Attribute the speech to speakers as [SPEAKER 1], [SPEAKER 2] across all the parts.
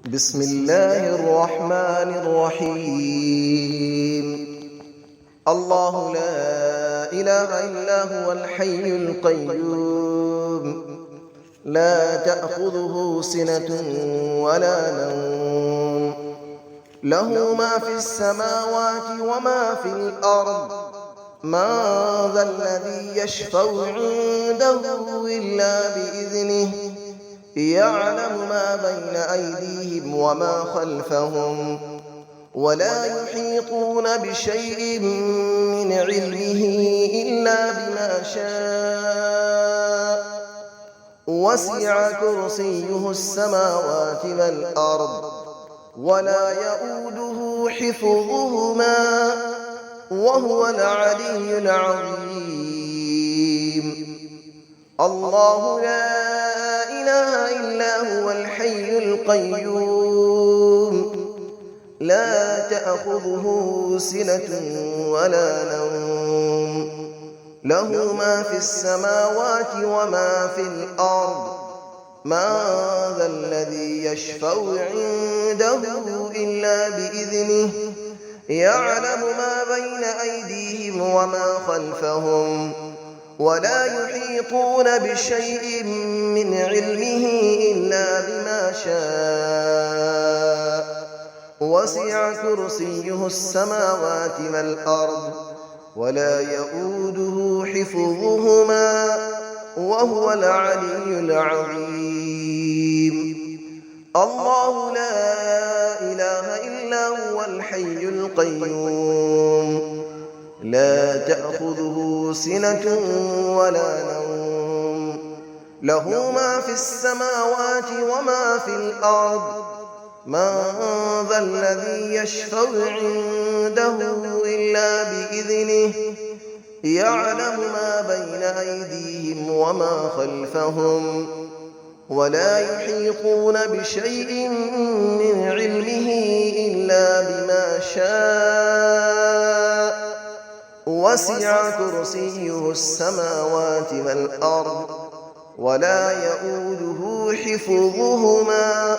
[SPEAKER 1] بسم الله الرحمن الرحيم. الله لا إله إلا هو الحي القيوم، لا تأخذه سنة ولا نوم، له ما في السماوات وما في الأرض. من ذا الذي يشفع عنده إلا بإذنه، يعلم ما بين أيديهم وما خلفهم، ولا يحيطون بشيء من علمه إلا بما شاء. وسع كرسيه السماوات والأرض، ولا يؤوده حفظهما، وهو العلي العظيم. الله لا إله إلا هو الحي القيوم، لا تأخذه سنة ولا نوم، له ما في السماوات وما في الأرض. من ذا الذي يشفع عنده إلا بإذنه، يعلم ما بين أيديهم وما خلفهم، ولا يحيطون بشيء من علمه إلا بما شاء. وسع كرسيه السماوات والأرض، ولا يؤوده حفظهما، وهو العلي العظيم. الله لا إله إلا هو الحي القيوم، لا تأخذه سنة ولا نوم، له ما في السماوات وما في الأرض. من ذا الذي يشفع عنده إلا بإذنه، يعلم ما بين أيديهم وما خلفهم، ولا يحيطون بشيء من علمه إلا بما شاء. وسع كرسيه السماوات والأرض، ولا يؤوده حفظهما،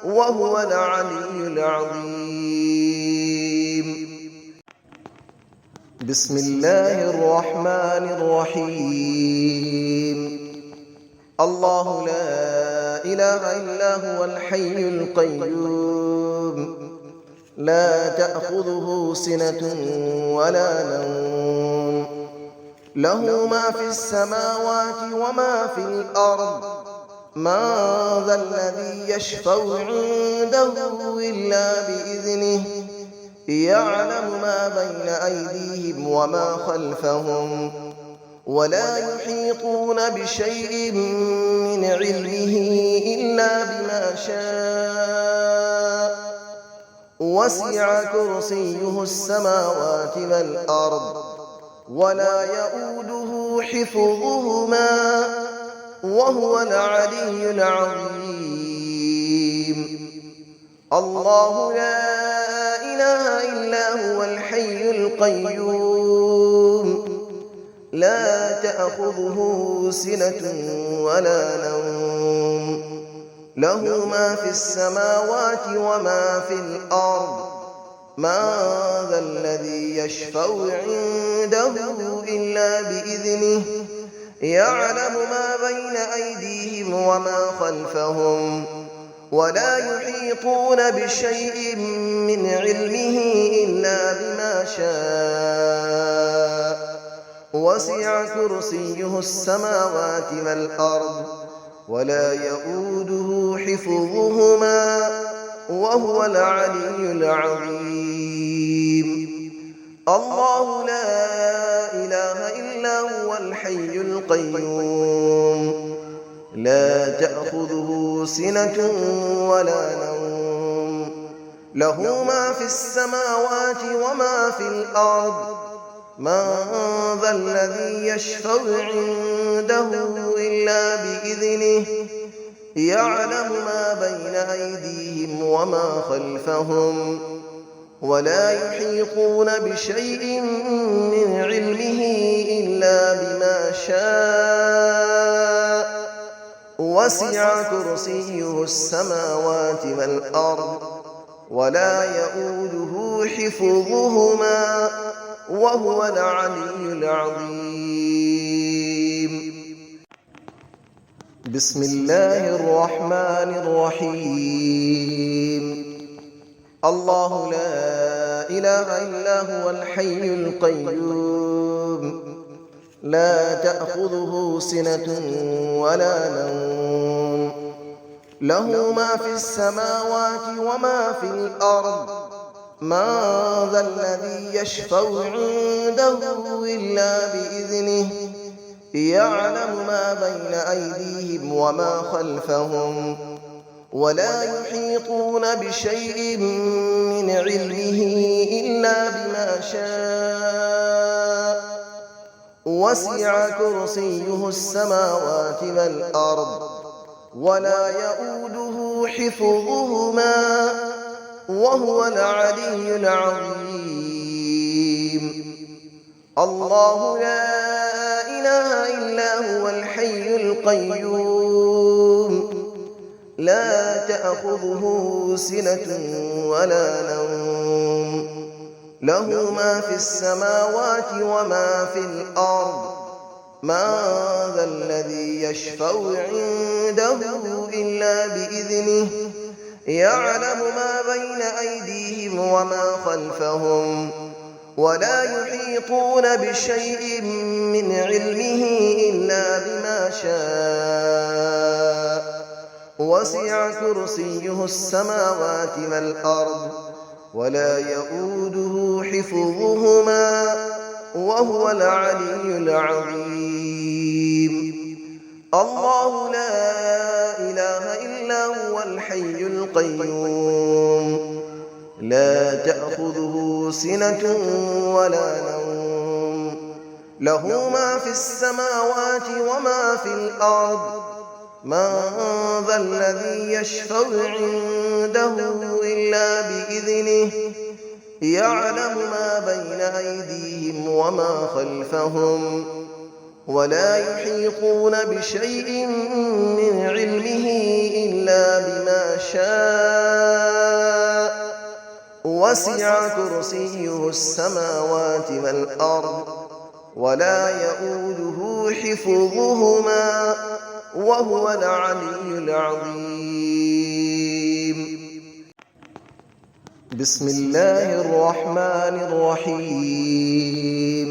[SPEAKER 1] وهو العلي العظيم. بسم الله الرحمن الرحيم. الله لا إله إلا هو الحي القيوم، لا تأخذه سنة ولا نوم، له ما في السماوات وما في الأرض. من ذا الذي يشفع عنده إلا بإذنه، يعلم ما بين أيديهم وما خلفهم، ولا يحيطون بشيء من علمه إلا بما شاء. وسع كرسيه السماوات والأرض، ولا يؤوده حفظهما، وهو العلي العظيم. الله لا إله إلا هو الحي القيوم، لا تأخذه سنة ولا نوم، له ما في السماوات وما في الأرض. من ذا الذي يشفع عنده إلا بإذنه، يعلم ما بين أيديهم وما خلفهم، ولا يحيطون بشيء من علمه إلا بما شاء. وسع كرسيه السماوات والأرض، ولا يؤوده حفظهما، وهو العلي العظيم. الله لا إله إلا هو الحي القيوم، لا تأخذه سنة ولا نوم، له ما في السماوات وما في الأرض. من ذا الذي يشفع عنده إلا بإذنه، يعلم ما بين أيديهم وما خلفهم، ولا يحيطون بشيء من علمه إلا بما شاء. وسع كرسيه السماوات والأرض ولا يؤوده حفظهما وهو العلي العظيم. بسم الله الرحمن الرحيم. الله لا إله إلا هو الحي القيوم لا تأخذه سنة ولا نوم له ما في السماوات وما في الأرض من ذا الذي يشفع عنده إلا بإذنه يعلم ما بين أيديهم وما خلفهم ولا يحيطون بشيء من علمه إلا بما شاء وسع كرسيه السماوات والأرض ولا يؤوده حفظهما وهو العلي العظيم. الله لا إله إلا هو الحي القيوم لا تأخذه سنة ولا نوم له ما في السماوات وما في الأرض من ذا الذي يشفع عنده إلا بإذنه يعلم ما بين أيديهم وما خلفهم ولا يحيطون بشيء من علمه إلا بما شاء وسع كرسيه السماوات والأرض ولا يؤوده حفظهما وهو العلي العظيم. الله لا إله إلا هو الحي القيوم لا تأخذه سنة ولا نوم له ما في السماوات وما في الأرض من ذا الذي يشفع عنده إلا بإذنه يعلم ما بين أيديهم وما خلفهم ولا يحيطون بشيء من علمه إلا بما شاء وسع كرسيه السماوات والأرض ولا يؤوده حفظهما وهو العلي العظيم. بسم الله الرحمن الرحيم.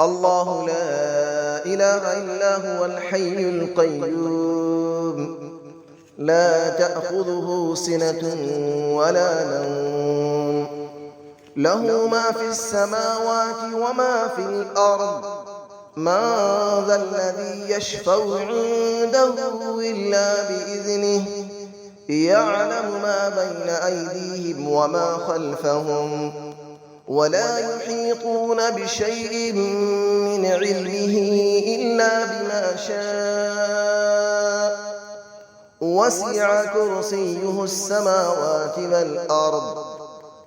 [SPEAKER 1] الله لا إله إلا هو الحي القيوم لا تأخذه سنة ولا نوم له ما في السماوات وما في الأرض من ذا الذي يشفع عنده إلا بإذنه يعلم ما بين أيديهم وما خلفهم ولا يحيطون بشيء من علمه إلا بما شاء وسع كرسيه السماوات والأرض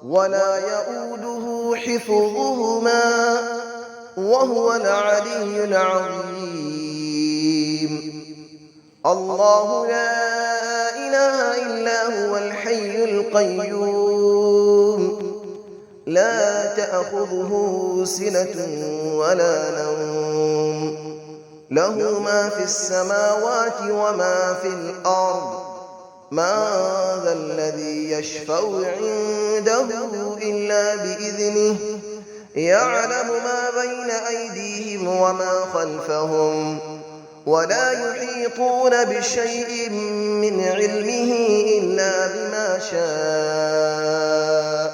[SPEAKER 1] ولا يؤوده حفظهما وهو العلي العظيم. الله لا إله إلا هو الحي القيوم لا تأخذه سنة ولا نوم له ما في السماوات وما في الأرض من ذا الذي يشفع عنده إلا بإذنه يعلم ما بين أيديهم وما خلفهم ولا يحيطون بشيء من علمه إلا بما شاء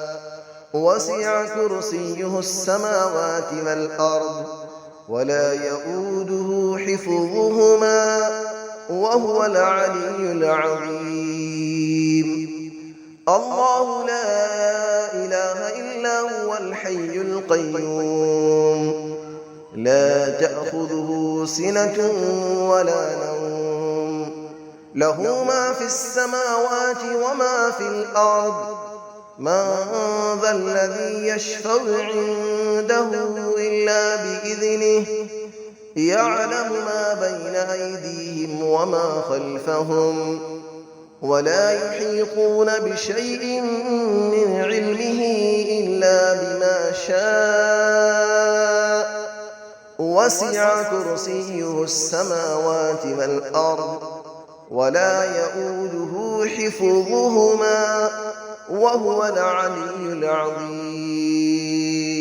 [SPEAKER 1] وسع كرسيه السماوات والأرض ولا يؤوده حفظهما وهو العلي العظيم. الله لا إله إلا هو الحي القيوم لا تأخذه سنة ولا نوم له ما في السماوات وما في الأرض من ذا الذي يشفع عنده إلا بإذنه يعلم ما بين أيديهم وما خلفهم ولا يحيطون بشيء من علمه إلا بما شاء وسع كرسيه السماوات والأرض ولا يئوده حفظهما وهو العلي العظيم